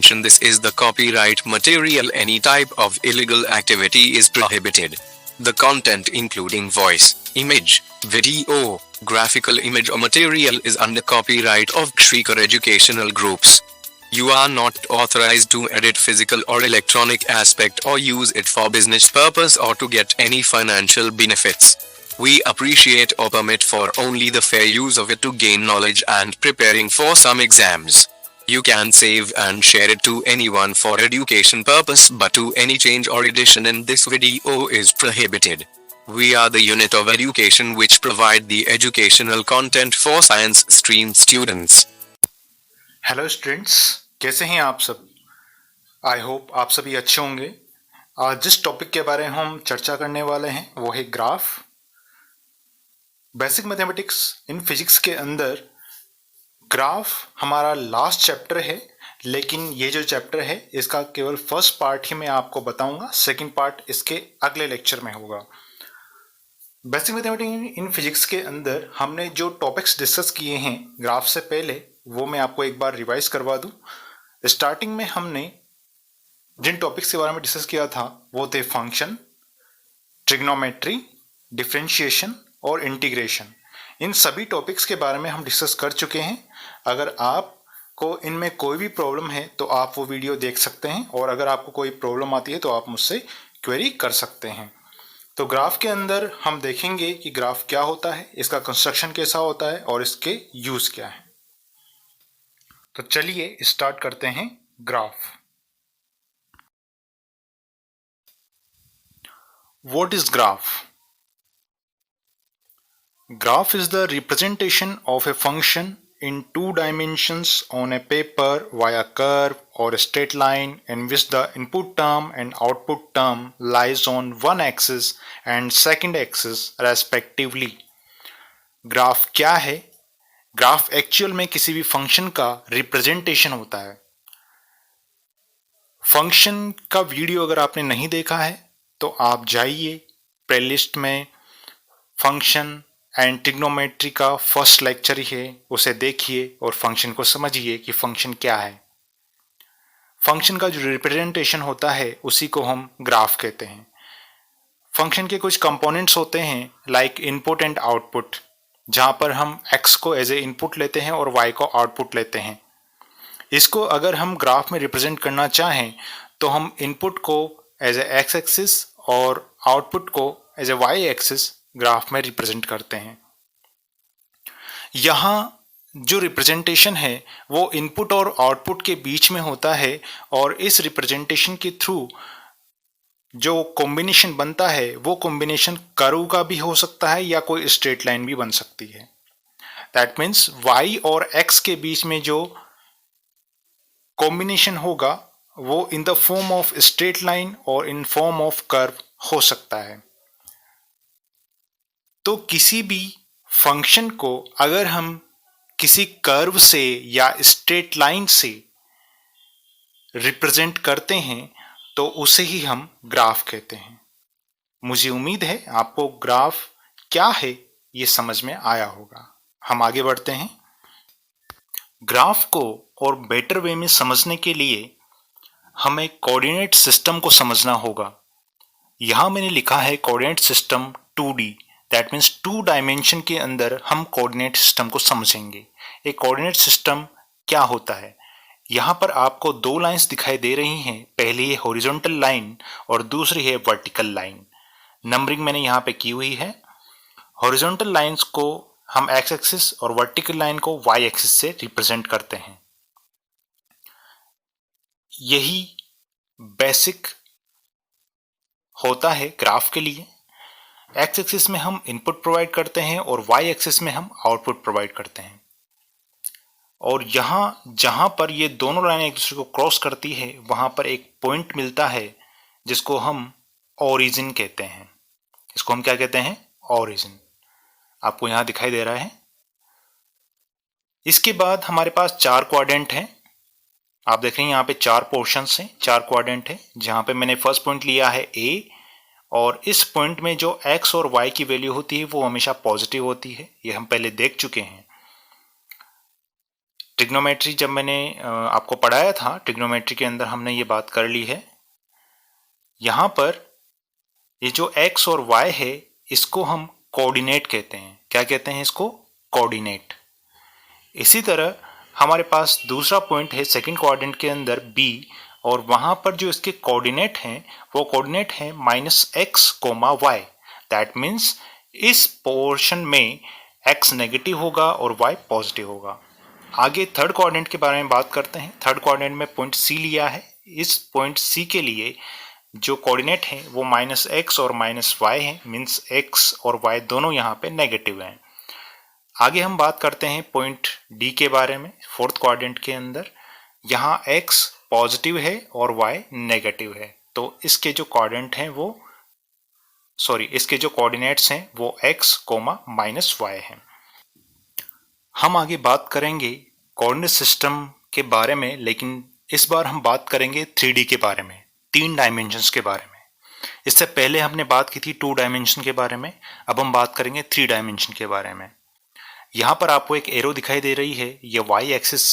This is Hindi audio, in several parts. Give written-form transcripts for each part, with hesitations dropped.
mention this is the copyright material. Any type of illegal activity is prohibited. The content including voice, image, video, graphical image or material is under copyright of Shrikar Educational Groups. You are not authorized to edit physical or electronic aspect or use it for business purpose or to get any financial benefits. We appreciate or permit for only the fair use of it to gain knowledge and preparing for some exams. You can save and share it to anyone for education purpose, but to any change or addition in this video is prohibited. We are the unit of education which provide the educational content for science stream students. Hello students, कैसे हैं आप सब? आई होप आप सभी अच्छे होंगे। आज जिस टॉपिक के बारे में हम चर्चा करने वाले हैं वो है graph. Basic mathematics in physics के अंदर ग्राफ हमारा लास्ट चैप्टर है, लेकिन ये जो चैप्टर है इसका केवल फर्स्ट पार्ट ही मैं आपको बताऊंगा। सेकंड पार्ट इसके अगले लेक्चर में होगा। बेसिक मैथमेटिक्स इन फिजिक्स के अंदर हमने जो टॉपिक्स डिस्कस किए हैं ग्राफ से पहले, वो मैं आपको एक बार रिवाइज करवा दूं। स्टार्टिंग में हमने जिन टॉपिक्स के बारे में डिस्कस किया था वो थे फंक्शन, ट्रिग्नोमेट्री, डिफरेंशिएशन और इंटीग्रेशन। इन सभी टॉपिक्स के बारे में हम डिस्कस कर चुके हैं। अगर आपको इनमें कोई भी प्रॉब्लम है तो आप वो वीडियो देख सकते हैं, और अगर आपको कोई प्रॉब्लम आती है तो आप मुझसे क्वेरी कर सकते हैं। तो ग्राफ के अंदर हम देखेंगे कि ग्राफ क्या होता है, इसका कंस्ट्रक्शन कैसा होता है और इसके यूज क्या है। तो चलिए स्टार्ट करते हैं graph. What is graph? Graph is the representation of a function in two dimensions on a paper via curve or a straight line in which the input term and output term lies on one axis and second axis respectively. Graph क्या है? ग्राफ एक्चुअल में किसी भी फंक्शन का रिप्रेजेंटेशन होता है। फंक्शन का वीडियो अगर आपने नहीं देखा है तो आप जाइए प्लेलिस्ट में, फंक्शन एंड ट्रिग्नोमेट्री का फर्स्ट लेक्चर ही है, उसे देखिए और फंक्शन को समझिए कि फंक्शन क्या है। फंक्शन का जो रिप्रेजेंटेशन होता है उसी को हम ग्राफ कहते हैं। फंक्शन के कुछ कंपोनेंट्स होते हैं लाइक इनपुट एंड आउटपुट, जहां पर हम x को एज ए इनपुट लेते हैं और y को आउटपुट लेते हैं। इसको अगर हम ग्राफ में रिप्रेजेंट करना चाहें तो हम इनपुट को एज ए x एक्सिस और आउटपुट को as a y axis graph में रिप्रेजेंट करते हैं। यहाँ जो रिप्रेजेंटेशन है वो इनपुट और आउटपुट के बीच में होता है, और इस रिप्रेजेंटेशन के थ्रू जो कॉम्बिनेशन बनता है वो कॉम्बिनेशन कर्व का भी हो सकता है या कोई स्ट्रेट लाइन भी बन सकती है। दैट मीन्स y और x के बीच में जो कॉम्बिनेशन होगा वो in the form of straight line और इन फॉर्म ऑफ कर्व हो सकता है। तो किसी भी फंक्शन को अगर हम किसी कर्व से या स्ट्रेट लाइन से रिप्रेजेंट करते हैं तो उसे ही हम ग्राफ कहते हैं। मुझे उम्मीद है आपको ग्राफ क्या है ये समझ में आया होगा। हम आगे बढ़ते हैं। ग्राफ को और बेटर वे में समझने के लिए हमें कोऑर्डिनेट सिस्टम को समझना होगा। यहां मैंने लिखा है coordinate system 2D, that means 2 dimension के अंदर हम कोऑर्डिनेट सिस्टम को समझेंगे। एक कोऑर्डिनेट सिस्टम क्या होता है? यहाँ पर आपको 2 लाइंस दिखाई दे रही हैं। पहली है हॉरिजॉन्टल लाइन और दूसरी है वर्टिकल लाइन। नंबरिंग मैंने यहाँ पे की हुई है। हॉरिजॉन्टल लाइंस को हम एक्स एक्सिस और वर्टिकल लाइन को वाई एक्सिस से रिप्रेजेंट करते हैं। यही बेसिक होता है ग्राफ के लिए। एक्स एक्सिस में हम इनपुट प्रोवाइड करते हैं और वाई एक्सिस में हम आउटपुट प्रोवाइड करते हैं। और यहाँ जहाँ पर ये दोनों लाइनें एक दूसरे को क्रॉस करती है वहाँ पर एक पॉइंट मिलता है जिसको हम ओरिजिन कहते हैं। इसको हम क्या कहते हैं? ओरिजिन। आपको यहाँ दिखाई दे रहा है। इसके बाद हमारे पास 4 क्वाड्रेंट हैं। आप देख रहे हैं यहाँ पे 4 पोर्शंस हैं, 4 क्वाड्रेंट है। जहाँ पे मैंने फर्स्ट पॉइंट लिया है A, और इस पॉइंट में जो x और y की वैल्यू होती है वो हमेशा पॉजिटिव होती है। ये हम पहले देख चुके हैं। ट्रिग्नोमेट्री जब मैंने आपको पढ़ाया था, ट्रिग्नोमेट्री के अंदर हमने ये बात कर ली है। यहाँ पर ये जो x और y है इसको हम कोऑर्डिनेट कहते हैं। क्या कहते हैं इसको? कोऑर्डिनेट। इसी तरह हमारे पास दूसरा पॉइंट है सेकंड क्वाड्रेंट के अंदर b, और वहां पर जो इसके कोऑर्डिनेट हैं वो कोऑर्डिनेट है -x, y। दैट मीन्स इस पोर्शन में x नेगेटिव होगा और y पॉजिटिव होगा। आगे थर्ड क्वाड्रेंट के बारे में बात करते हैं। थर्ड क्वाड्रेंट में पॉइंट C लिया है। इस पॉइंट C के लिए जो कोऑर्डिनेट है वो -x और -y है, मीन्स x और y दोनों यहाँ पे नेगेटिव हैं। आगे हम बात करते हैं पॉइंट D के बारे में। फोर्थ क्वाड्रेंट के अंदर यहाँ x पॉजिटिव है और y नेगेटिव है, तो इसके जो कोऑर्डिनेट हैं वो इसके जो कोऑर्डिनेट्स हैं वो x, -y हैं। हम आगे बात करेंगे कोऑर्डिनेट सिस्टम के बारे में, लेकिन इस बार हम बात करेंगे 3D के बारे में, 3 डायमेंशंस के बारे में। इससे पहले हमने बात की थी 2 डायमेंशन के बारे में, अब हम बात करेंगे 3 डायमेंशन के बारे में। यहाँ पर आपको एक एरो दिखाई दे रही है, ये y एक्सिस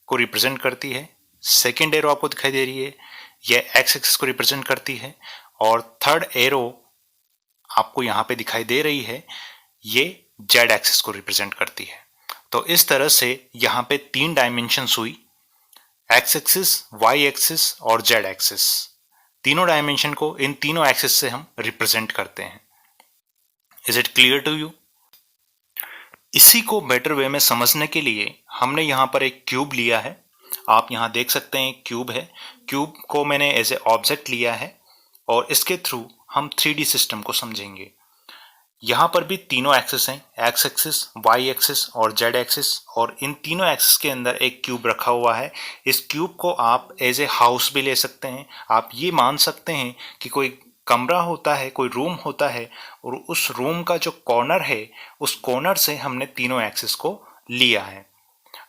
को रिप्रेजेंट करती है। सेकेंड एरो आपको दिखाई दे रही है, ये x एक्सिस को रिप्रेजेंट करती है, और थर्ड एरो आपको यहाँ पे दिखाई दे रही है, ये z एक्सिस को रिप्रेजेंट करती है। तो इस तरह से यहाँ पे 3 डायमेंशंस हुई, x एक्सिस, y एक्सिस और z एक्सिस। तीनों डायमेंशन को इन तीनों एक्सिस से हम रिप्रेजेंट करते हैं। Is it clear to you? इसी को बेटर वे में समझने के लिए हमने यहाँ पर एक क्यूब लिया है। आप यहाँ देख सकते हैं क्यूब है। क्यूब को मैंने एज ए ऑब्जेक्ट लिया है और इसके थ्रू हम 3D सिस्टम को समझेंगे। यहाँ पर भी तीनों एक्सिस हैं, x एक्सिस, y एक्सिस और z एक्सिस, और इन तीनों एक्सिस के अंदर एक क्यूब रखा हुआ है। इस क्यूब को आप एज ए हाउस भी ले सकते हैं। आप ये मान सकते हैं कि कोई कमरा होता है, कोई रूम होता है, और उस रूम का जो कॉर्नर है उस कॉर्नर से हमने तीनों एक्सिस को लिया है।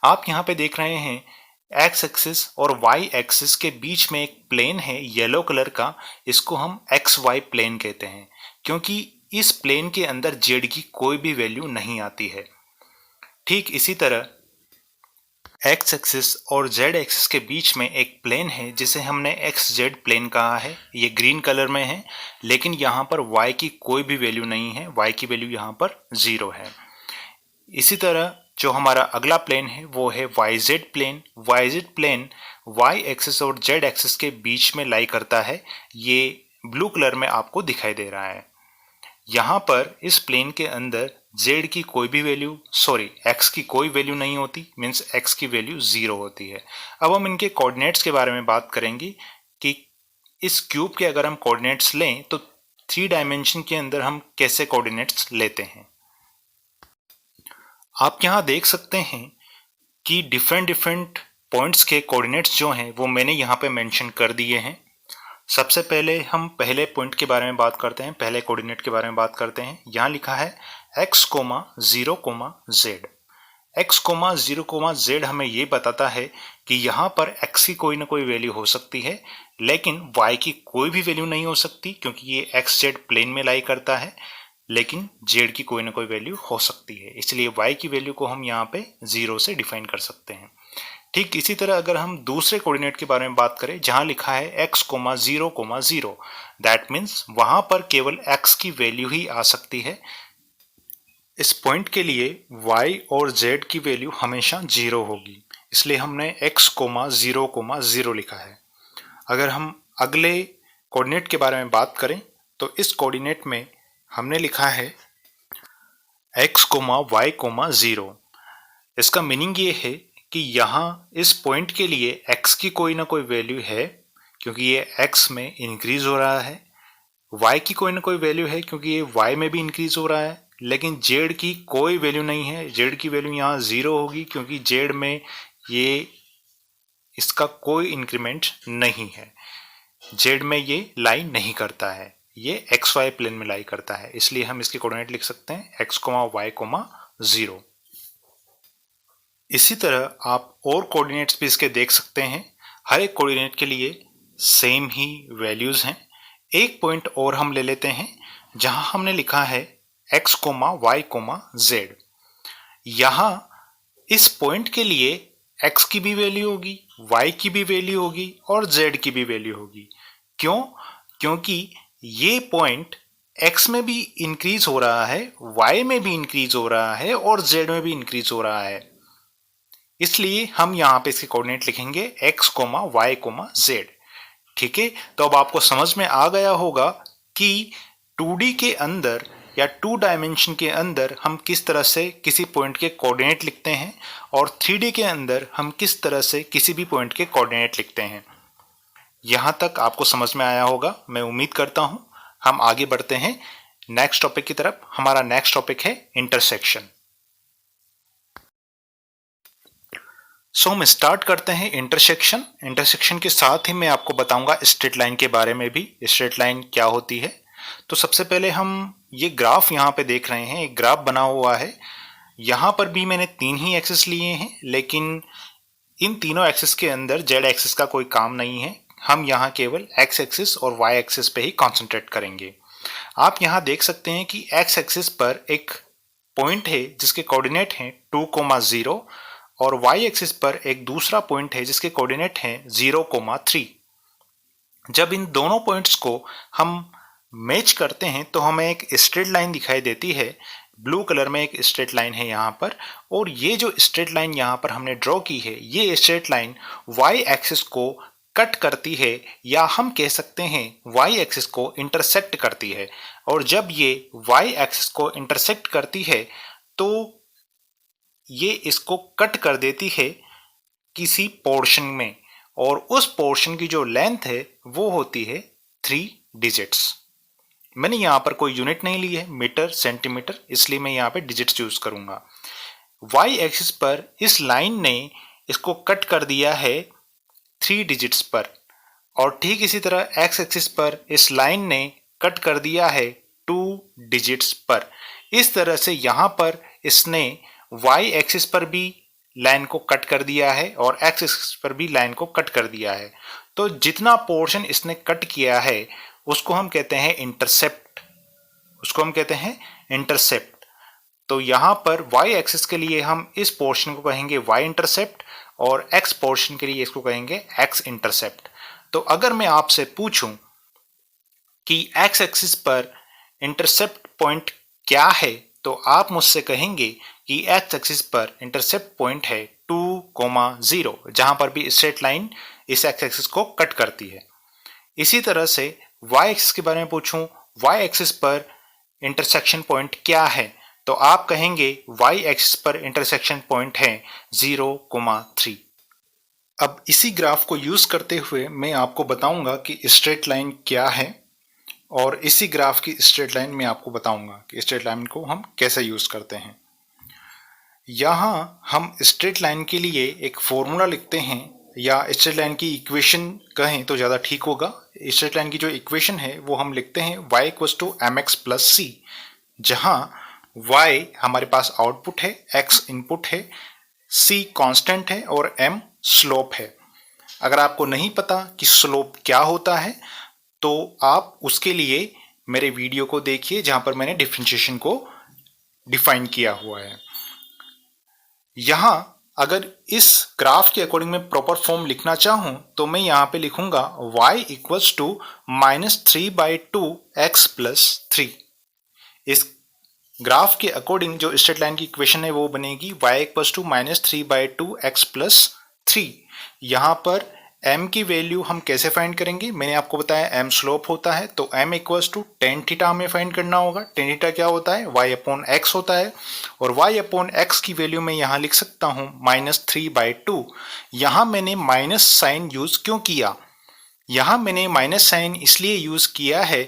आप यहाँ पे देख रहे हैं x एक्सिस और y एक्सिस के बीच में एक प्लेन है येलो कलर का, इसको हम XY प्लेन कहते हैं, क्योंकि इस प्लेन के अंदर z की कोई भी वैल्यू नहीं आती है। ठीक इसी तरह x एक्सिस और z एक्सिस के बीच में एक प्लेन है जिसे हमने XZ प्लेन कहा है, ये ग्रीन कलर में है, लेकिन यहाँ पर y की कोई भी वैल्यू नहीं है, y की वैल्यू यहाँ पर 0 है। इसी तरह जो हमारा अगला प्लेन है वो है YZ plane. YZ plane y axis और z एक्सिस के बीच में लाई करता है, ये ब्लू कलर में आपको दिखाई दे रहा है। यहाँ पर इस प्लेन के अंदर z की कोई भी वैल्यू x की कोई वैल्यू नहीं होती, मीन्स x की वैल्यू 0 होती है। अब हम इनके कोऑर्डिनेट्स के बारे में बात करेंगे कि इस क्यूब के अगर हम कोऑर्डिनेट्स लें तो 3 डायमेंशन के अंदर हम कैसे कोऑर्डिनेट्स लेते हैं। आप यहाँ देख सकते हैं कि डिफरेंट पॉइंट्स के कोऑर्डिनेट्स जो हैं वो मैंने यहाँ पे मेंशन कर दिए हैं। सबसे पहले हम पहले पॉइंट के बारे में बात करते हैं, पहले कोऑर्डिनेट के बारे में बात करते हैं। यहाँ लिखा है x, 0, z। x, 0, z हमें ये बताता है कि यहाँ पर x की कोई ना कोई वैल्यू हो सकती है, लेकिन y की कोई भी वैल्यू नहीं हो सकती, क्योंकि ये XZ प्लेन में लाई करता है, लेकिन z की कोई ना कोई वैल्यू हो सकती है, इसलिए y की वैल्यू को हम यहाँ पे 0 से डिफाइन कर सकते हैं। ठीक इसी तरह अगर हम दूसरे कोऑर्डिनेट के बारे में बात करें जहां लिखा है x, 0, 0, दैट मीन्स वहां पर केवल x की वैल्यू ही आ सकती है। इस पॉइंट के लिए y और z की वैल्यू हमेशा 0 होगी, इसलिए हमने x, 0, 0 लिखा है। अगर हम अगले कोऑर्डिनेट के बारे में बात करें तो इस कोऑर्डिनेट में हमने लिखा है x, y, 0। इसका मीनिंग ये है कि यहाँ इस पॉइंट के लिए x की कोई ना कोई वैल्यू है, क्योंकि ये x में इंक्रीज हो रहा है, y की कोई ना कोई वैल्यू है क्योंकि ये y में भी इंक्रीज हो रहा है, लेकिन z की कोई वैल्यू नहीं है। z की वैल्यू यहाँ 0 होगी, क्योंकि z में ये इसका कोई इंक्रीमेंट नहीं है, z में ये लाई नहीं करता है, ये XY प्लेन में लाई करता है, इसलिए हम इसके कोऑर्डिनेट लिख सकते हैं x, y, 0। इसी तरह आप और कोऑर्डिनेट्स भी इसके देख सकते हैं। हर एक कोऑर्डिनेट के लिए सेम ही वैल्यूज हैं। एक पॉइंट और हम ले लेते हैं जहां हमने लिखा है x, y, z। यहाँ इस पॉइंट के लिए x की भी वैल्यू होगी, y की भी वैल्यू होगी और z की भी वैल्यू होगी। क्यों? क्योंकि ये पॉइंट x में भी इंक्रीज हो रहा है, y में भी इंक्रीज हो रहा है और z में भी इंक्रीज हो रहा है। इसलिए हम यहाँ पे इसके कोऑर्डिनेट लिखेंगे x, y, z। ठीक है, तो अब आपको समझ में आ गया होगा कि 2D के अंदर या 2 डायमेंशन के अंदर हम किस तरह से किसी पॉइंट के कोऑर्डिनेट लिखते हैं और 3D के अंदर हम किस तरह से किसी भी पॉइंट के कोऑर्डिनेट लिखते हैं। यहां तक आपको समझ में आया होगा, मैं उम्मीद करता हूं। हम आगे बढ़ते हैं नेक्स्ट टॉपिक की तरफ। हमारा नेक्स्ट टॉपिक है इंटरसेक्शन। सो हम स्टार्ट करते हैं इंटरसेक्शन। इंटरसेक्शन के साथ ही मैं आपको बताऊंगा स्ट्रेट लाइन के बारे में भी, स्ट्रेट लाइन क्या होती है। तो सबसे पहले हम ये ग्राफ यहाँ पे देख रहे हैं, एक ग्राफ बना हुआ है। यहाँ पर भी मैंने 3 ही एक्सिस लिए हैं, लेकिन इन तीनों एक्सिस के अंदर जेड एक्सिस का कोई काम नहीं है। हम यहाँ केवल एक्स एक्सिस और वाई एक्सिस पे ही कॉन्सेंट्रेट करेंगे। आप यहाँ देख सकते हैं कि एक्स एक्सिस पर एक पॉइंट है जिसके कोऑर्डिनेट हैं 2,0 और वाई एक्सिस पर एक दूसरा पॉइंट है जिसके कोऑर्डिनेट हैं 0,3। जब इन दोनों पॉइंट्स को हम मैच करते हैं तो हमें एक स्ट्रेट लाइन दिखाई देती है। ब्लू कलर में एक स्ट्रेट लाइन है यहाँ पर, और ये जो स्ट्रेट लाइन यहाँ पर हमने ड्रॉ की है, ये स्ट्रेट लाइन वाई एक्सिस को कट करती है, या हम कह सकते हैं वाई एक्सिस को इंटरसेक्ट करती है। और जब ये वाई एक्सिस को इंटरसेक्ट करती है तो ये इसको कट कर देती है किसी पोर्शन में, और उस पोर्शन की जो लेंथ है वो होती है 3 डिजिट्स। मैंने यहाँ पर कोई यूनिट नहीं ली है, मीटर सेंटीमीटर, इसलिए मैं यहाँ पे डिजिट्स यूज करूंगा। वाई एक्सिस पर इस लाइन ने इसको कट कर दिया है 3 डिजिट्स पर, और ठीक इसी तरह एक्स एक्सिस पर इस लाइन ने कट कर दिया है 2 डिजिट्स पर। इस तरह से यहाँ पर इसने वाई एक्सिस पर भी लाइन को कट कर दिया है और एक्स एक्सिस पर भी लाइन को कट कर दिया है। तो जितना पोर्शन इसने कट किया है उसको हम कहते हैं इंटरसेप्ट, उसको हम कहते हैं इंटरसेप्ट। तो यहाँ पर वाई एक्सिस के लिए हम इस पोर्शन को कहेंगे वाई इंटरसेप्ट, और एक्स पोर्शन के लिए इसको कहेंगे एक्स इंटरसेप्ट। तो अगर मैं आपसे पूछूं कि एक्स एक्सिस पर इंटरसेप्ट पॉइंट क्या है, तो आप मुझसे कहेंगे कि एक्स एक्सिस पर इंटरसेप्ट पॉइंट है 2,0, जहां पर भी स्ट्रेट लाइन इस एक्स एक्सिस को कट करती है। इसी तरह से वाई एक्सिस के बारे में पूछूं, वाई एक्सिस पर इंटरसेक्शन पॉइंट क्या है, तो आप कहेंगे वाई एक्सिस पर इंटरसेक्शन पॉइंट है 0,3। अब इसी ग्राफ को यूज करते हुए मैं आपको बताऊंगा कि स्ट्रेट लाइन क्या है, और इसी ग्राफ की स्ट्रेट लाइन में आपको बताऊंगा कि स्ट्रेट लाइन को हम कैसे यूज करते हैं। यहाँ हम स्ट्रेट लाइन के लिए एक फॉर्मूला लिखते हैं, या स्ट्रेट लाइन की इक्वेशन कहें तो ज़्यादा ठीक होगा। स्ट्रेट लाइन की जो इक्वेशन है वो हम लिखते हैं y = mx + c, जहाँ y हमारे पास आउटपुट है, x इनपुट है, c कांस्टेंट है और m स्लोप है। अगर आपको नहीं पता कि स्लोप क्या होता है तो आप उसके लिए मेरे वीडियो को देखिए जहां पर मैंने डिफरेंशिएशन को डिफाइन किया हुआ है। यहां अगर इस ग्राफ के अकॉर्डिंग में प्रॉपर फॉर्म लिखना चाहूं तो मैं यहां पे लिखूंगा y = -3/2 x + 3। इस ग्राफ के अकॉर्डिंग जो स्ट्रेट लाइन की इक्वेशन है वो बनेगी y = -3/2 x + 3। यहां पर m की वैल्यू हम कैसे फाइंड करेंगे, मैंने आपको बताया m स्लोप होता है, तो m = tan थीटा हमें फाइंड करना होगा। tan थीटा क्या होता है, y/x होता है, और y/x की वैल्यू मैं यहाँ लिख सकता हूँ -3/2। यहाँ मैंने माइनस साइन यूज क्यों किया, यहाँ मैंने माइनस साइन इसलिए यूज किया है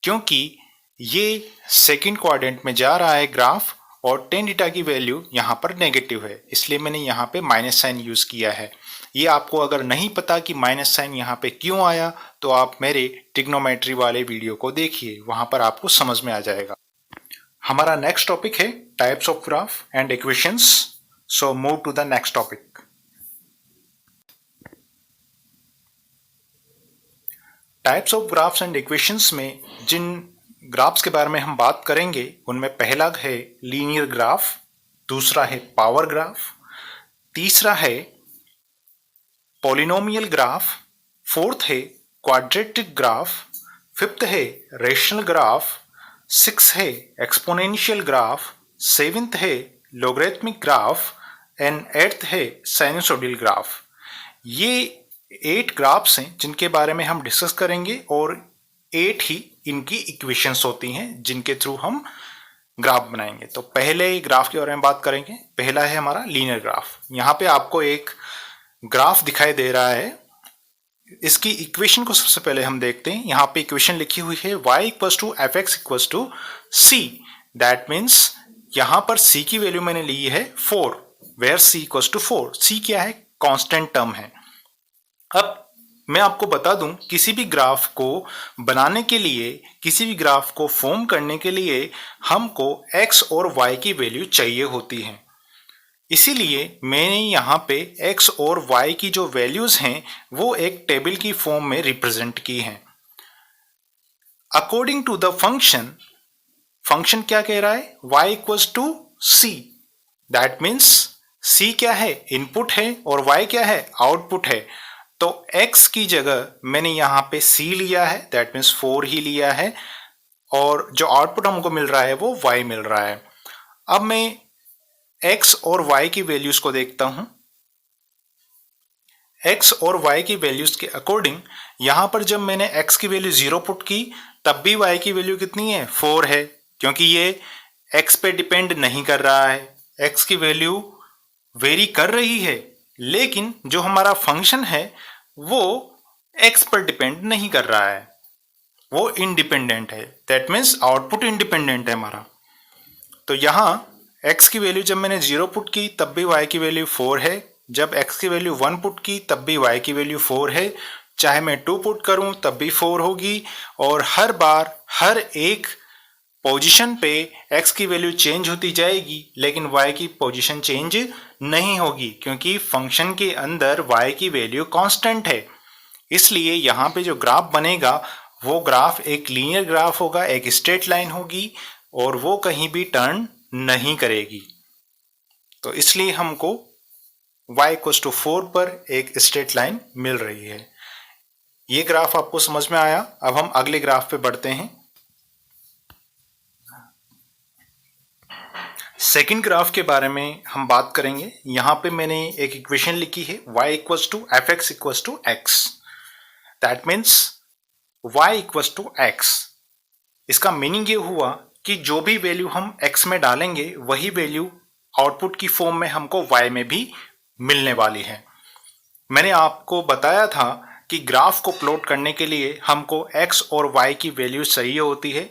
क्योंकि ये सेकंड क्वाड्रेंट में जा रहा है ग्राफ, और tan थीटा की वैल्यू यहाँ पर नेगेटिव है, इसलिए मैंने यहाँ पे माइनस साइन यूज किया है। ये आपको अगर नहीं पता कि माइनस साइन यहाँ पे क्यों आया तो आप मेरे ट्रिग्नोमेट्री वाले वीडियो को देखिए, वहां पर आपको समझ में आ जाएगा। हमारा नेक्स्ट टॉपिक है types of graph and equations. So move to the next topic. Types of graphs and equations में जिन ग्राफ्स के बारे में हम बात करेंगे उनमें पहला है लीनियर ग्राफ, दूसरा है पावर ग्राफ, तीसरा है पॉलिनोमियल ग्राफ, फोर्थ है क्वाड्रेटिक ग्राफ, फिफ्थ है रेशनल ग्राफ, सिक्स है एक्सपोनेंशियल ग्राफ, सेवेंथ है लोगरिथमिक ग्राफ एंड एट्थ है साइनसोइडल ग्राफ। ये 8 ग्राफ्स हैं जिनके बारे में हम डिस्कस करेंगे और 8 ही इनकी इक्वेशंस होती हैं जिनके थ्रू हम ग्राफ बनाएंगे। तो पहले ग्राफ के बारे में बात करेंगे। पहला है हमारा लीनियर ग्राफ। यहाँ पे आपको एक ग्राफ दिखाई दे रहा है। इसकी इक्वेशन को सबसे पहले हम देखते हैं। यहाँ पे इक्वेशन लिखी हुई है y equals to F X equals to C. That means यहाँ पर c की वैल्यू मैंने ली है 4, where c equals to 4। c क्या है? कांस्टेंट टर्म है। अब मैं आपको बता दूं, किसी भी ग्राफ को बनाने के लिए, किसी भी ग्राफ को फॉर्म करने के लिए हमको x और y की वैल्यू चाहिए होती है। इसीलिए मैंने यहाँ पे x और y की जो वैल्यूज हैं वो एक टेबल की फॉर्म में रिप्रेजेंट की हैं। According to the function, function क्या कह रहा है? y equals to c। That means c क्या है? इनपुट है और y क्या है? आउटपुट है। तो x की जगह मैंने यहाँ पे c लिया है, दैट मीन्स 4 ही लिया है, और जो आउटपुट हमको मिल रहा है वो y मिल रहा है। अब मैं x और y की वैल्यूज को देखता हूं। x और y की वैल्यूज के अकॉर्डिंग यहां पर जब मैंने x की वैल्यू 0 पुट की तब भी y की वैल्यू कितनी है? 4 है, क्योंकि ये x पे डिपेंड नहीं कर रहा है। x की वैल्यू वेरी कर रही है, लेकिन जो हमारा फंक्शन है वो x पर डिपेंड नहीं कर रहा है, वो इंडिपेंडेंट है। दैट मीन्स आउटपुट इंडिपेंडेंट है हमारा। तो यहाँ x की वैल्यू जब मैंने 0 पुट की तब भी y की वैल्यू 4 है, जब x की वैल्यू 1 पुट की तब भी y की वैल्यू 4 है, चाहे मैं 2 पुट करूं तब भी 4 होगी, और हर बार हर एक पोजीशन पे x की वैल्यू चेंज होती जाएगी लेकिन y की पोजीशन चेंज नहीं होगी, क्योंकि फंक्शन के अंदर y की वैल्यू कांस्टेंट है। इसलिए यहाँ पे जो ग्राफ बनेगा वो ग्राफ एक लीनियर ग्राफ होगा, एक स्ट्रेट लाइन होगी और वो कहीं भी टर्न नहीं करेगी। तो इसलिए हमको y इक्वल्स टू 4 पर एक स्ट्रेट लाइन मिल रही है। ये ग्राफ आपको समझ में आया। अब हम अगले ग्राफ पे बढ़ते हैं। सेकंड ग्राफ के बारे में हम बात करेंगे। यहाँ पे मैंने एक इक्वेशन लिखी है y equals to F X equals to X. That means y equals to X. इसका मीनिंग ये हुआ कि जो भी वैल्यू हम x में डालेंगे वही वैल्यू आउटपुट की फॉर्म में हमको y में भी मिलने वाली है। मैंने आपको बताया था कि ग्राफ को प्लॉट करने के लिए हमको x और y की वैल्यू चाहिए होती है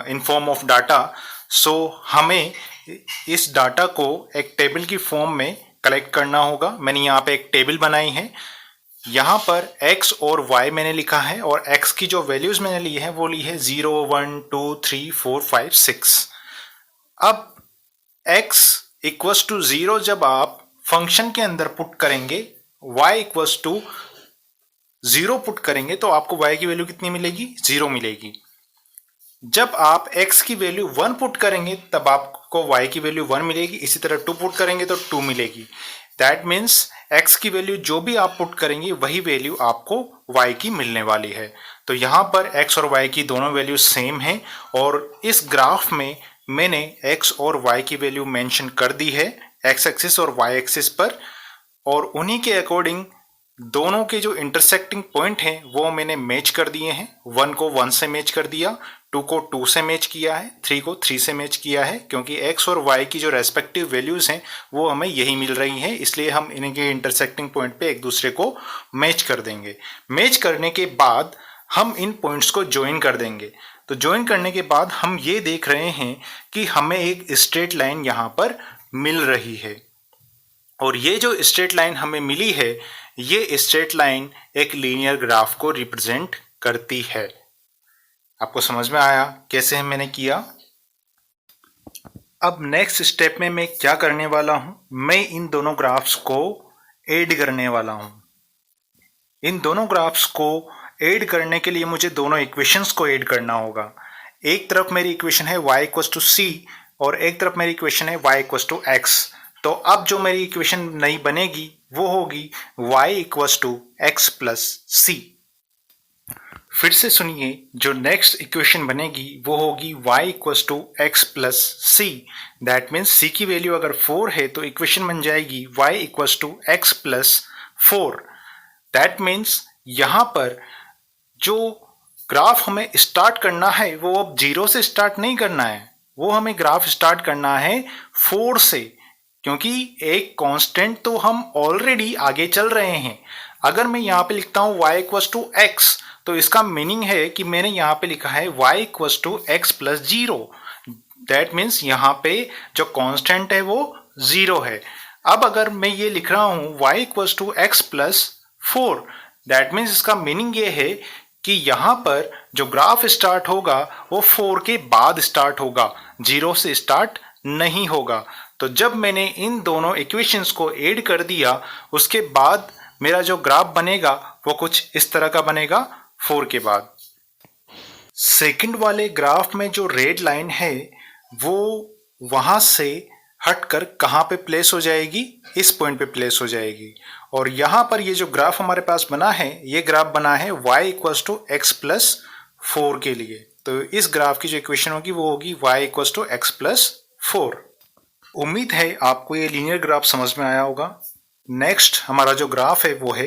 इन फॉर्म ऑफ डाटा। सो हमें इस डाटा को एक टेबल की फॉर्म में कलेक्ट करना होगा। मैंने यहाँ पे एक टेबल बनाई है। यहाँ पर x और y मैंने लिखा है और x की जो वैल्यूज मैंने ली है वो ली है 0, 1, 2, 3, 4, 5, 6। अब x इक्वल्स टू 0 जब आप फंक्शन के अंदर पुट करेंगे, y इक्वल्स टू 0 पुट करेंगे तो आपको y की वैल्यू कितनी मिलेगी? 0 मिलेगी। जब आप x की वैल्यू 1 पुट करेंगे तब आपको y की वैल्यू 1 मिलेगी। इसी तरह 2 पुट करेंगे तो 2 मिलेगी। दैट मीन्स x की वैल्यू जो भी आप पुट करेंगे वही वैल्यू आपको y की मिलने वाली है। तो यहाँ पर x और y की दोनों वैल्यू सेम हैं और इस ग्राफ में मैंने x और y की वैल्यू मेंशन कर दी है x एक्सिस और y एक्सिस पर, और उन्हीं के अकॉर्डिंग दोनों के जो इंटरसेक्टिंग पॉइंट हैं वो मैंने मैच कर दिए हैं। 1 को 1 से मैच कर दिया, 2 को 2 से मैच किया है, 3 को 3 से मैच किया है, क्योंकि x और y की जो रेस्पेक्टिव वैल्यूज हैं वो हमें यही मिल रही हैं। इसलिए हम इनके इंटरसेक्टिंग पॉइंट पे एक दूसरे को मैच कर देंगे। मैच करने के बाद हम इन पॉइंट्स को ज्वाइन कर देंगे। तो ज्वाइन करने के बाद हम ये देख रहे हैं कि हमें एक स्ट्रेट लाइन यहाँ पर मिल रही है, और ये जो स्ट्रेट लाइन हमें मिली है ये स्ट्रेट लाइन एक लीनियर ग्राफ को रिप्रेजेंट करती है। आपको समझ में आया कैसे मैंने किया? अब नेक्स्ट स्टेप में मैं क्या करने वाला हूं, मैं इन दोनों ग्राफ्स को ऐड करने वाला हूं। इन दोनों ग्राफ्स को ऐड करने के लिए मुझे दोनों इक्वेशंस को ऐड करना होगा। एक तरफ मेरी इक्वेशन है y इक्वल्स टू c और एक तरफ मेरी इक्वेशन है y इक्वल्स टू x। तो अब जो मेरी इक्वेशन नई बनेगी वो होगी y equals to x plus c. फिर से सुनिए, जो नेक्स्ट इक्वेशन बनेगी वो होगी y equals to x plus C. That means c की वैल्यू अगर 4 है तो इक्वेशन बन जाएगी y equals to x plus 4। That means यहाँ पर जो ग्राफ हमें स्टार्ट करना है वो अब 0 से स्टार्ट नहीं करना है, वो हमें ग्राफ स्टार्ट करना है 4 से, क्योंकि एक कांस्टेंट तो हम ऑलरेडी आगे चल रहे हैं। अगर मैं यहाँ पे लिखता हूँ y इक्वल्स टू एक्स, तो इसका मीनिंग है कि मैंने यहाँ पे लिखा है y equals to x plus 0। That means यहाँ पे जो कांस्टेंट है वो 0 है। अब अगर मैं ये लिख रहा हूँ y equals to x plus 4, that means इसका मीनिंग ये है कि यहाँ पर जो ग्राफ स्टार्ट होगा वो 4 के बाद स्टार्ट होगा, 0 से स्टार्ट नहीं होगा। तो जब मैंने इन दोनों इक्वेशंस को ऐड कर दिया, उसके बाद मेरा जो ग्राफ बनेगा वो कुछ इस तरह का बनेगा 4 के बाद। सेकंड वाले ग्राफ में जो रेड लाइन है वो वहां से हटकर कहाँ पे प्लेस हो जाएगी, इस पॉइंट पे प्लेस हो जाएगी। और यहाँ पर ये जो ग्राफ हमारे पास बना है, ये ग्राफ बना है y equals to x plus 4 के लिए। तो इस ग्राफ की जो इक्वेशन होगी वो होगी y equals to x plus 4। उम्मीद है आपको ये लीनियर ग्राफ समझ में आया होगा। नेक्स्ट हमारा जो ग्राफ है वो है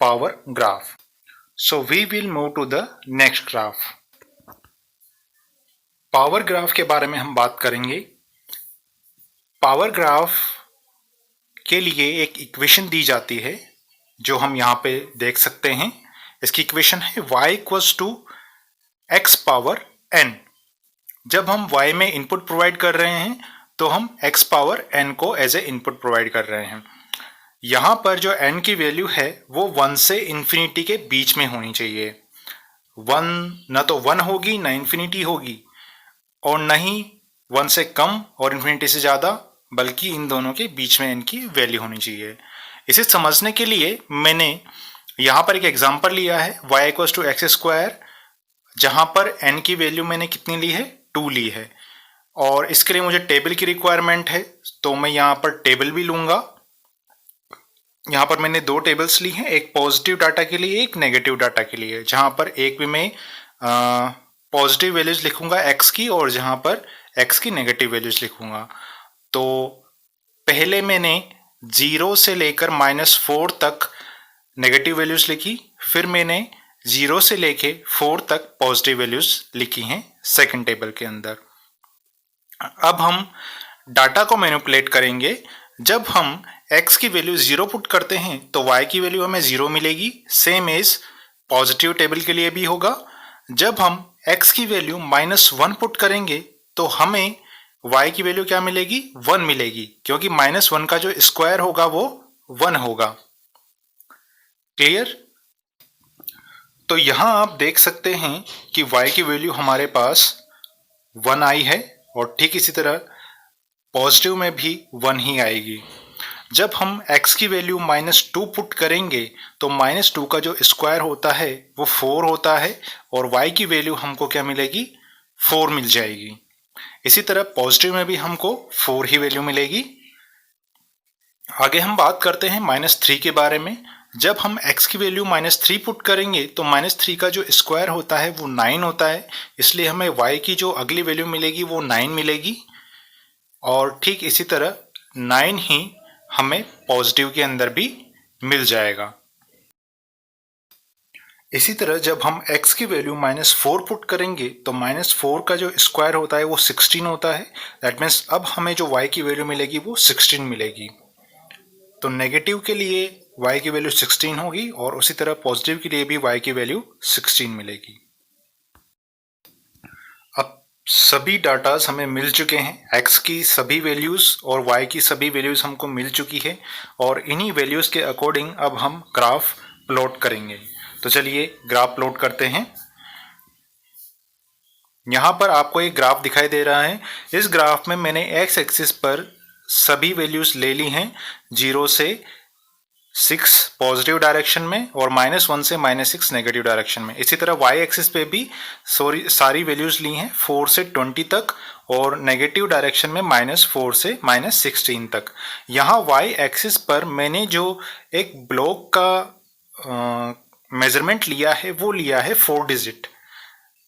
power graph. So we will move to the next graph. Power graph के बारे में हम बात करेंगे। पावर ग्राफ के लिए एक इक्वेशन दी जाती है जो हम यहाँ पे देख सकते हैं। इसकी इक्वेशन है y equals to X power n। जब हम y में इनपुट प्रोवाइड कर रहे हैं तो हम x पावर n को एज ए इनपुट प्रोवाइड कर रहे हैं। यहाँ पर जो n की वैल्यू है वो 1 से इन्फिनिटी के बीच में होनी चाहिए। 1 ना तो 1 होगी ना इन्फिनिटी होगी, और न ही 1 से कम और इन्फिनिटी से ज़्यादा, बल्कि इन दोनों के बीच में इनकी वैल्यू होनी चाहिए। इसे समझने के लिए मैंने यहाँ पर एक एग्जांपल लिया है y equals to X square, जहाँ पर n की वैल्यू मैंने कितनी ली है, 2 ली है। और इसके लिए मुझे टेबल की रिक्वायरमेंट है, तो मैं यहाँ पर टेबल भी लूँगा। यहाँ पर मैंने 2 टेबल्स ली हैं, एक पॉजिटिव डाटा के लिए, एक नेगेटिव डाटा के लिए। जहाँ पर एक में मैं पॉजिटिव वैल्यूज लिखूंगा x की, और जहाँ पर x की नेगेटिव वैल्यूज लिखूंगा। तो पहले मैंने 0 से लेकर -4 तक नेगेटिव वैल्यूज लिखी, फिर मैंने 0 से लेके 4 तक पॉजिटिव वैल्यूज लिखी हैं सेकंड टेबल के अंदर। अब हम डाटा को मैनिपुलेट करेंगे। जब हम x की वैल्यू 0 पुट करते हैं तो y की वैल्यू हमें 0 मिलेगी, सेम एज पॉजिटिव टेबल के लिए भी होगा। जब हम x की वैल्यू -1 पुट करेंगे तो हमें y की वैल्यू क्या मिलेगी, 1 मिलेगी, क्योंकि -1 का जो स्क्वायर होगा वो 1 होगा। क्लियर? तो यहां आप देख सकते हैं कि y की वैल्यू हमारे पास 1 आई है, और ठीक इसी तरह पॉजिटिव में भी 1 ही आएगी। जब हम x की वैल्यू -2 पुट करेंगे तो -2 का जो स्क्वायर होता है वो 4 होता है, और y की वैल्यू हमको क्या मिलेगी, 4 मिल जाएगी। इसी तरह पॉजिटिव में भी हमको 4 ही वैल्यू मिलेगी। आगे हम बात करते हैं -3 के बारे में। जब हम x की वैल्यू -3 पुट करेंगे तो -3 का जो स्क्वायर होता है वो 9 होता है, इसलिए हमें y की जो अगली वैल्यू मिलेगी वो 9 मिलेगी। और ठीक इसी तरह 9 ही हमें पॉजिटिव के अंदर भी मिल जाएगा। इसी तरह जब हम x की वैल्यू -4 पुट करेंगे तो -4 का जो स्क्वायर होता है वो 16 होता है। दैट मीन्स अब हमें जो y की वैल्यू मिलेगी वो 16 मिलेगी। तो नेगेटिव के लिए y की वैल्यू 16 होगी, और उसी तरह पॉजिटिव के लिए भी y की वैल्यू 16 मिलेगी। अब सभी डाटास हमें मिल चुके हैं, x की सभी वैल्यूज़ और y की सभी वैल्यूज़ हमको मिल चुकी है, और इन्हीं वैल्यूज़ के अकॉर्डिंग अब हम ग्राफ प्लॉट करेंगे। तो चलिए ग्राफ प्लॉट करते हैं। यहाँ पर आपको एक ग्राफ दिखाई दे रहा है। इस ग्राफ में मैंने x एक्सिस पर सभी वैल्यूज़ ले ली हैं 0 से 6 पॉजिटिव डायरेक्शन में और -1 से -6 नेगेटिव डायरेक्शन में। इसी तरह वाई एक्सिस पे भी सारी वैल्यूज ली हैं 4 से 20 तक और नेगेटिव डायरेक्शन में -4 से -16 तक। यहाँ वाई एक्सिस पर मैंने जो एक ब्लॉक का मेजरमेंट लिया है वो लिया है 4 डिजिट।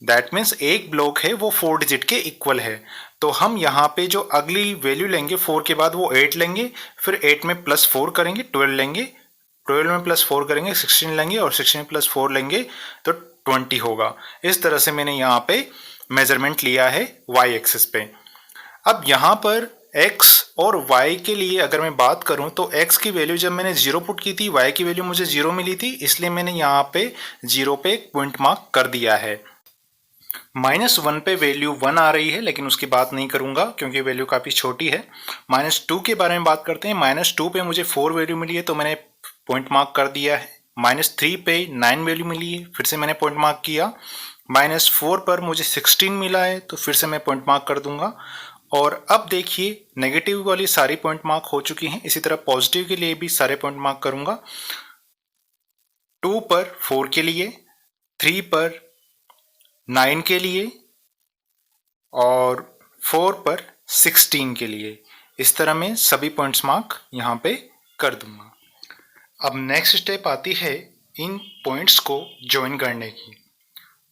दैट मीन्स एक ब्लॉक है वो 4 डिजिट के इक्वल है। तो हम यहाँ पे जो अगली वैल्यू लेंगे 4 के बाद वो 8 लेंगे, फिर 8 में +4 करेंगे 12 लेंगे, 12 में +4 करेंगे 16 लेंगे और 16 में +4 लेंगे तो 20 होगा। इस तरह से मैंने यहाँ पे मेजरमेंट लिया है y एक्सिस पे। अब यहाँ पर x और y के लिए अगर मैं बात करूँ तो x की वैल्यू जब मैंने 0 पुट की थी, y की वैल्यू मुझे 0 मिली थी, इसलिए मैंने यहाँ पे 0 पे एक पॉइंट मार्क कर दिया है। -1 पे वैल्यू 1 आ रही है लेकिन उसकी बात नहीं करूंगा क्योंकि वैल्यू काफ़ी छोटी है। -2 के बारे में बात करते हैं। -2 पे मुझे 4 वैल्यू मिली है तो मैंने पॉइंट मार्क कर दिया है। -3 पे 9 वैल्यू मिली है, फिर से मैंने पॉइंट मार्क किया। -4 पर मुझे 16 मिला है तो फिर से मैं पॉइंट मार्क कर दूंगा। और अब देखिए नेगेटिव वाली सारी पॉइंट मार्क हो चुकी हैं। इसी तरह पॉजिटिव के लिए भी सारे पॉइंट मार्क करूंगा। 2 पर 4 के लिए, 3 पर 9 के लिए और 4 पर 16 के लिए। इस तरह मैं सभी पॉइंट्स मार्क यहाँ पे कर दूंगा। अब नेक्स्ट स्टेप आती है इन पॉइंट्स को ज्वाइन करने की।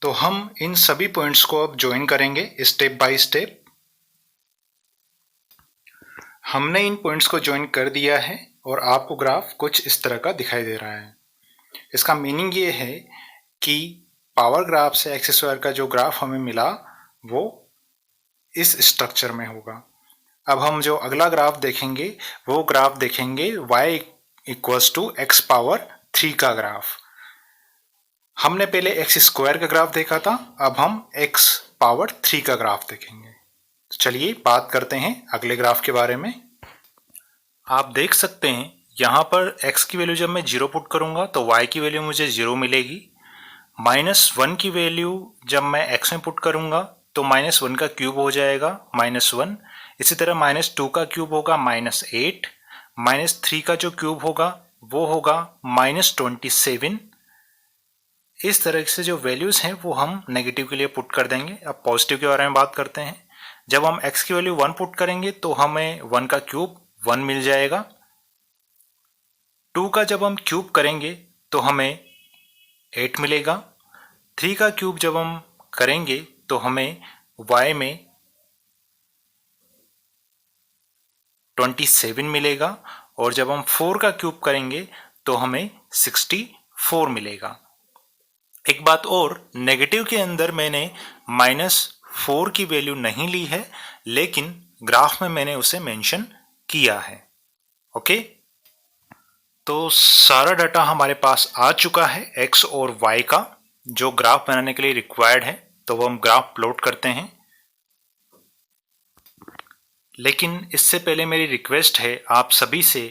तो हम इन सभी पॉइंट्स को अब ज्वाइन करेंगे स्टेप बाय स्टेप। हमने इन पॉइंट्स को ज्वाइन कर दिया है और आपको ग्राफ कुछ इस तरह का दिखाई दे रहा है। इसका मीनिंग ये है कि पावर ग्राफ से एक्स स्क्वायर का जो ग्राफ हमें मिला वो इस स्ट्रक्चर में होगा। अब हम जो अगला ग्राफ देखेंगे वो ग्राफ देखेंगे y = x⁻³ का ग्राफ। हमने पहले x² का ग्राफ देखा था, अब हम x⁻³ का ग्राफ देखेंगे। तो चलिए बात करते हैं अगले ग्राफ के बारे में। आप देख सकते हैं यहाँ पर x की वैल्यू जब मैं 0 पुट करूंगा तो y की वैल्यू मुझे 0 मिलेगी। -1 की वैल्यू जब मैं x में पुट करूंगा तो -1 का क्यूब हो जाएगा -1। इसी तरह -2 का क्यूब होगा -8। -3 का जो क्यूब होगा वो होगा -27। इस तरह से जो वैल्यूज हैं वो हम नेगेटिव के लिए पुट कर देंगे। अब पॉजिटिव के बारे में बात करते हैं। जब हम x की वैल्यू 1 पुट करेंगे तो हमें 1 का क्यूब 1 मिल जाएगा। 2 का जब हम क्यूब करेंगे तो हमें 8 मिलेगा। 3 का क्यूब जब हम करेंगे तो हमें y में 27 मिलेगा और जब हम 4 का क्यूब करेंगे तो हमें 64 मिलेगा। एक बात और, नेगेटिव के अंदर मैंने -4 की वैल्यू नहीं ली है लेकिन ग्राफ में मैंने उसे मेंशन किया है। ओके, तो सारा डाटा हमारे पास आ चुका है x और y का जो ग्राफ बनाने के लिए रिक्वायर्ड है। तो वो हम ग्राफ प्लॉट करते हैं। लेकिन इससे पहले मेरी रिक्वेस्ट है आप सभी से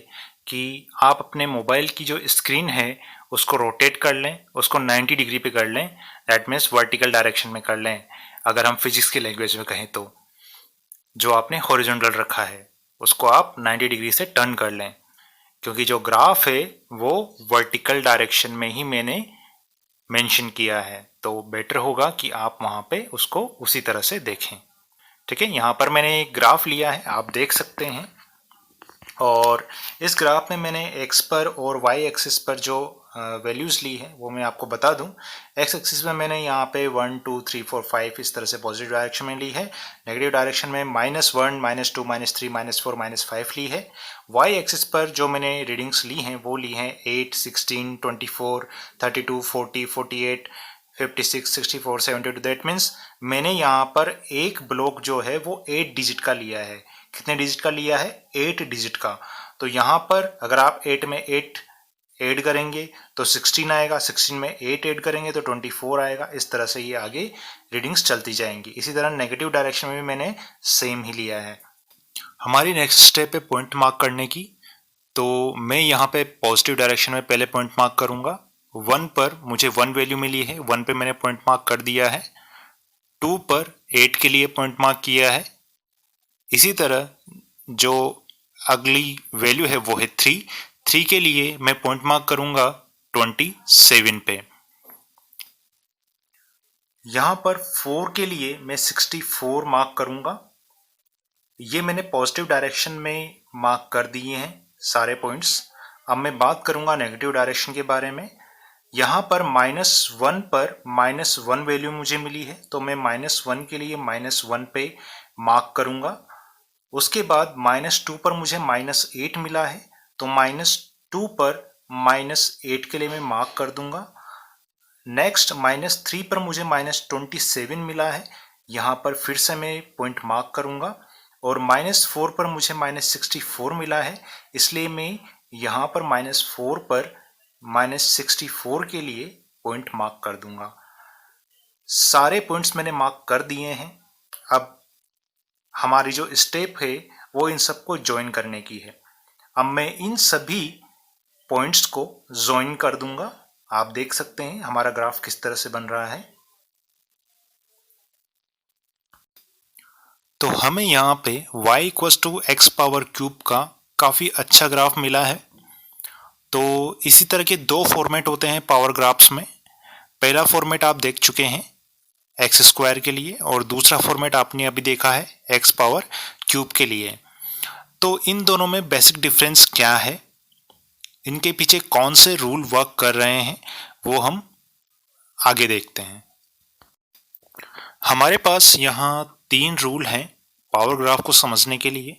कि आप अपने मोबाइल की जो स्क्रीन है उसको रोटेट कर लें, उसको 90 डिग्री पे कर लें। दैट मीन्स वर्टिकल डायरेक्शन में कर लें। अगर हम फिजिक्स की लैंग्वेज में कहें तो जो आपने हॉरिजॉन्टल रखा है उसको आप 90 डिग्री से टर्न कर लें, क्योंकि जो ग्राफ है वो वर्टिकल डायरेक्शन में ही मैंने मेंशन किया है। तो बेटर होगा कि आप वहाँ पे उसको उसी तरह से देखें। ठीक है, यहाँ पर मैंने एक ग्राफ लिया है, आप देख सकते हैं। और इस ग्राफ में मैंने x पर और y एक्सिस पर जो वैल्यूज़ ली है वो मैं आपको बता दूं। x एक्सिस में मैंने यहाँ पे 1 2 3 4 5 इस तरह से पॉजिटिव डायरेक्शन में ली है। नेगेटिव डायरेक्शन में -1 -2 -3 -4 -5 ली है। y एक्सिस पर जो मैंने रीडिंग्स ली हैं वो ली हैं 8 16 24 32 40 48 56 64 72। दैट मीन्स मैंने यहाँ पर एक ब्लॉक जो है वो 8 डिजिट का लिया है। कितने डिजिट का लिया है? 8 डिजिट का। तो यहाँ पर अगर आप 8 में 8 ऐड करेंगे तो 16 आएगा, 16 में 8 ऐड करेंगे तो 24 आएगा। इस तरह से ये आगे रीडिंग्स चलती जाएंगी। इसी तरह नेगेटिव डायरेक्शन में भी मैंने सेम ही लिया है। हमारी नेक्स्ट स्टेप है पॉइंट मार्क करने की। तो मैं यहाँ पे पॉजिटिव डायरेक्शन में पहले पॉइंट मार्क करूँगा। 1 पर मुझे 1 वैल्यू मिली है, 1 पे मैंने पॉइंट मार्क कर दिया है। 2 पर 8 के लिए पॉइंट मार्क किया है। इसी तरह जो अगली वैल्यू है वो है 3 3 के लिए मैं पॉइंट मार्क करूंगा 27 पे। यहां पर 4 के लिए मैं 64 मार्क करूंगा। ये मैंने पॉजिटिव डायरेक्शन में मार्क कर दिए हैं सारे पॉइंट्स। अब मैं बात करूंगा नेगेटिव डायरेक्शन के बारे में। यहाँ पर -1 पर -1 वैल्यू मुझे मिली है, तो मैं -1 के लिए -1 पे मार्क करूंगा। उसके बाद -2 पर मुझे -8 मिला है, तो -2 पर -8 के लिए मैं मार्क कर दूंगा। नेक्स्ट -3 पर मुझे -27 मिला है, यहाँ पर फिर से मैं पॉइंट मार्क करूंगा। और -4 पर मुझे -64 मिला है, इसलिए मैं यहाँ पर -4 पर -64 के लिए पॉइंट मार्क कर दूंगा। सारे पॉइंट्स मैंने मार्क कर दिए हैं। अब हमारी जो स्टेप है वो इन सबको ज्वाइन करने की है। अब मैं इन सभी पॉइंट्स को ज्वाइन कर दूंगा। आप देख सकते हैं हमारा ग्राफ किस तरह से बन रहा है। तो हमें यहाँ पे y = x⁻³ का काफ़ी अच्छा ग्राफ मिला है। तो इसी तरह के दो फॉर्मेट होते हैं पावर ग्राफ्स में। पहला फॉर्मेट आप देख चुके हैं x² के लिए, और दूसरा फॉर्मेट आपने अभी देखा है x⁻³ के लिए। तो इन दोनों में बेसिक डिफरेंस क्या है, इनके पीछे कौन से रूल वर्क कर रहे हैं, वो हम आगे देखते हैं। हमारे पास यहाँ 3 रूल हैं पावर ग्राफ को समझने के लिए।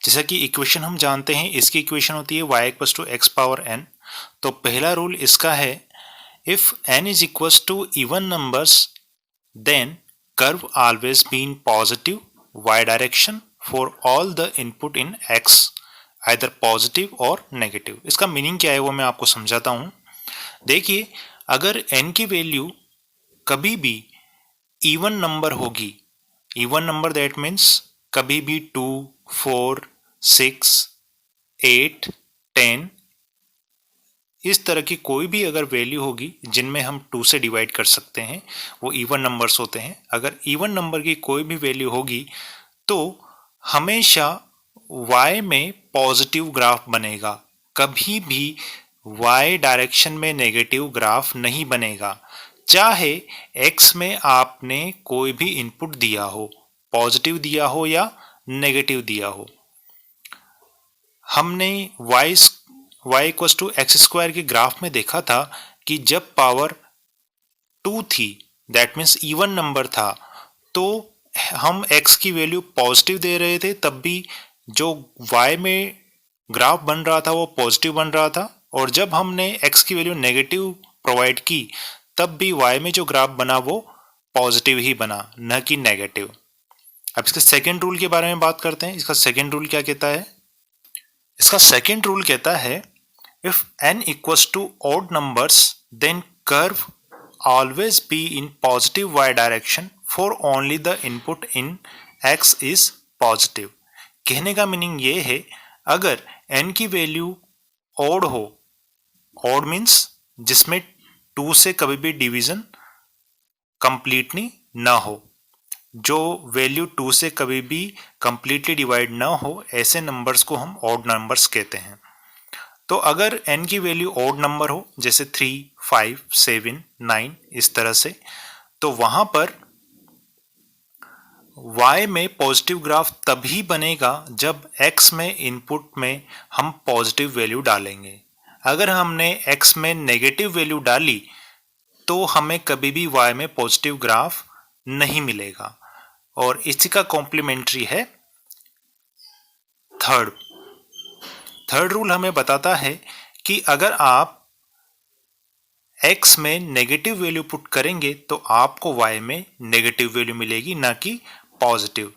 जैसा कि इक्वेशन हम जानते हैं, इसकी इक्वेशन होती है y = x⁻n। तो पहला रूल इसका है, if n is equals to even numbers then curve always be in positive y direction for all the input in x, either positive और negative। इसका मीनिंग क्या है वो मैं आपको समझाता हूँ। देखिए, अगर n की वैल्यू कभी भी इवन नंबर होगी, इवन नंबर दैट मीन्स कभी भी 2, 4, 6, 8, 10 इस तरह की कोई भी अगर वैल्यू होगी जिनमें हम 2 से डिवाइड कर सकते हैं, वो इवन नंबर्स होते हैं। अगर इवन नंबर की कोई भी वैल्यू होगी तो हमेशा y में पॉजिटिव ग्राफ बनेगा, कभी भी y डायरेक्शन में नेगेटिव ग्राफ नहीं बनेगा। चाहे x में आपने कोई भी इनपुट दिया हो, पॉजिटिव दिया हो या नेगेटिव दिया हो। हमने y = x² के ग्राफ में देखा था कि जब पावर 2 थी, दैट मीन्स इवन नंबर था, तो हम x की वैल्यू पॉजिटिव दे रहे थे, तब भी जो y में ग्राफ बन रहा था वो पॉजिटिव बन रहा था। और जब हमने x की वैल्यू नेगेटिव प्रोवाइड की, तब भी y में जो ग्राफ बना वो पॉजिटिव ही बना, न कि नेगेटिव। अब इसके सेकेंड रूल के बारे में बात करते हैं। इसका सेकेंड रूल क्या कहता है? इसका सेकेंड रूल कहता है, if n equals to odd numbers then curve always be in positive y direction for only the input in x is positive। कहने का मीनिंग ये है, अगर n की वैल्यू odd हो, odd मीन्स जिसमें 2 से कभी भी डिवीजन कंप्लीटली ना हो, जो वैल्यू 2 से कभी भी कंप्लीटली डिवाइड ना हो, ऐसे नंबर्स को हम ऑड नंबर्स कहते हैं। तो अगर n की वैल्यू ऑड नंबर हो, जैसे 3, 5, 7, 9 इस तरह से, तो वहां पर y में पॉजिटिव ग्राफ तभी बनेगा जब x में इनपुट में हम पॉजिटिव वैल्यू डालेंगे। अगर हमने x में नेगेटिव वैल्यू डाली तो हमें कभी भी y में पॉजिटिव ग्राफ नहीं मिलेगा। और इसी का कॉम्प्लीमेंट्री है थर्ड रूल हमें बताता है कि अगर आप x में नेगेटिव वैल्यू पुट करेंगे तो आपको y में नेगेटिव वैल्यू मिलेगी, ना कि पॉजिटिव।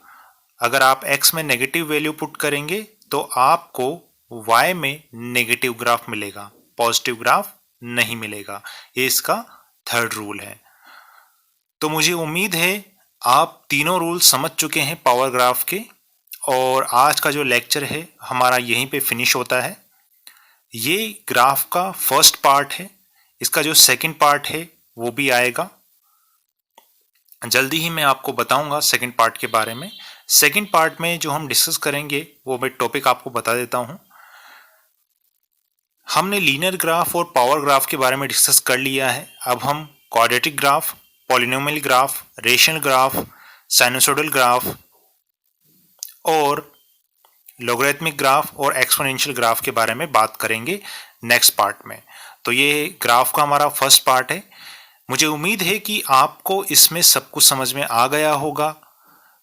अगर आप x में नेगेटिव वैल्यू पुट करेंगे तो आपको y में नेगेटिव ग्राफ मिलेगा, पॉजिटिव ग्राफ नहीं मिलेगा। ये इसका थर्ड रूल है। तो मुझे उम्मीद है आप तीनों रूल समझ चुके हैं पावर ग्राफ के, और आज का जो लेक्चर है हमारा यहीं पे फिनिश होता है। ये ग्राफ का फर्स्ट पार्ट है, इसका जो सेकंड पार्ट है वो भी आएगा जल्दी ही। मैं आपको बताऊंगा सेकंड पार्ट के बारे में। सेकंड पार्ट में जो हम डिस्कस करेंगे वो मैं टॉपिक आपको बता देता हूं। हमने लीनियर ग्राफ और पावर ग्राफ के बारे में डिस्कस कर लिया है। अब हम quadratic graph, polynomial graph, rational graph, sinusoidal graph और लॉगरिथमिक ग्राफ और एक्सपोनेंशियल ग्राफ के बारे में बात करेंगे नेक्स्ट पार्ट में। तो ये ग्राफ का हमारा फर्स्ट पार्ट है। मुझे उम्मीद है कि आपको इसमें सब कुछ समझ में आ गया होगा।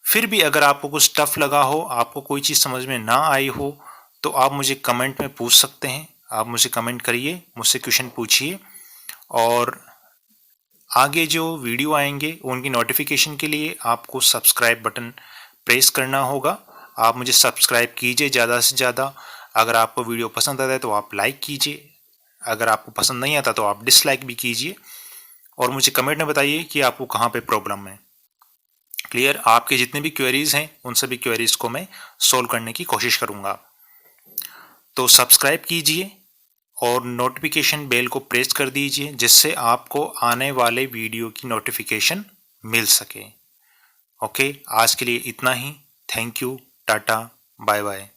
फिर भी अगर आपको कुछ टफ लगा हो, आपको कोई चीज़ समझ में ना आई हो, तो आप मुझे कमेंट में पूछ सकते हैं। आप मुझे कमेंट करिए, मुझसे क्वेश्चन पूछिए, और आगे जो वीडियो आएंगे उनकी नोटिफिकेशन के लिए आपको सब्सक्राइब बटन प्रेस करना होगा। आप मुझे सब्सक्राइब कीजिए ज़्यादा से ज़्यादा। अगर आपको वीडियो पसंद आता है तो आप लाइक कीजिए, अगर आपको पसंद नहीं आता तो आप डिसलाइक भी कीजिए, और मुझे कमेंट में बताइए कि आपको कहाँ पे प्रॉब्लम है। क्लियर? आपके जितने भी क्वेरीज हैं उन सभी क्वेरीज को मैं सोल्व करने की कोशिश करूँगा। तो सब्सक्राइब कीजिए और नोटिफिकेशन बेल को प्रेस कर दीजिए, जिससे आपको आने वाले वीडियो की नोटिफिकेशन मिल सके। ओके, आज के लिए इतना ही। Thank you, tata, bye bye.